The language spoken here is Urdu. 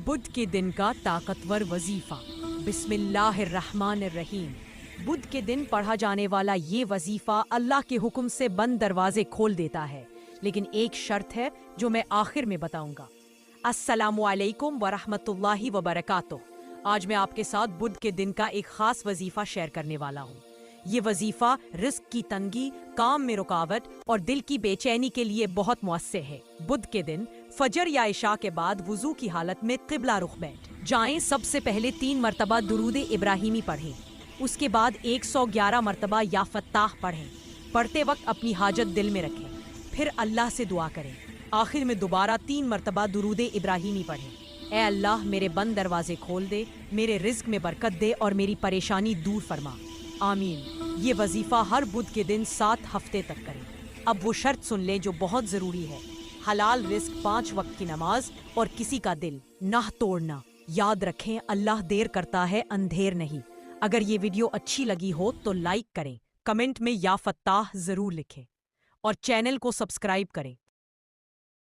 بدھ کے دن کا طاقتور وظیفہ۔ بسم اللہ الرحمن الرحیم۔ بدھ کے دن پڑھا جانے والا یہ وظیفہ اللہ کے حکم سے بند دروازے کھول دیتا ہے، لیکن ایک شرط ہے جو میں آخر میں بتاؤں گا۔ السلام علیکم ورحمۃ اللہ وبرکاتہ۔ آج میں آپ کے ساتھ بدھ کے دن کا ایک خاص وظیفہ شیئر کرنے والا ہوں۔ یہ وظیفہ رزق کی تنگی، کام میں رکاوٹ اور دل کی بے چینی کے لیے بہت مؤثر ہے۔ بدھ کے دن فجر یا عشاء کے بعد وضو کی حالت میں قبلہ رخ بیٹھ جائیں۔ سب سے پہلے 3 مرتبہ درود ابراہیمی پڑھیں، اس کے بعد 111 مرتبہ یا فتاح پڑھیں۔ پڑھتے وقت اپنی حاجت دل میں رکھیں، پھر اللہ سے دعا کریں۔ آخر میں دوبارہ 3 مرتبہ درود ابراہیمی پڑھیں۔ اے اللہ، میرے بند دروازے کھول دے، میرے رزق میں برکت دے اور میری پریشانی دور فرما، آمین۔ یہ وظیفہ ہر بدھ کے دن 7 ہفتے تک کریں۔ اب وہ شرط سن لیں جو بہت ضروری ہے: حلال رزق، 5 وقت کی نماز اور کسی کا دل نہ توڑنا۔ یاد رکھیں، اللہ دیر کرتا ہے، اندھیر نہیں۔ اگر یہ ویڈیو اچھی لگی ہو تو لائک کریں، کمنٹ میں یا فتاح ضرور لکھیں اور چینل کو سبسکرائب کریں۔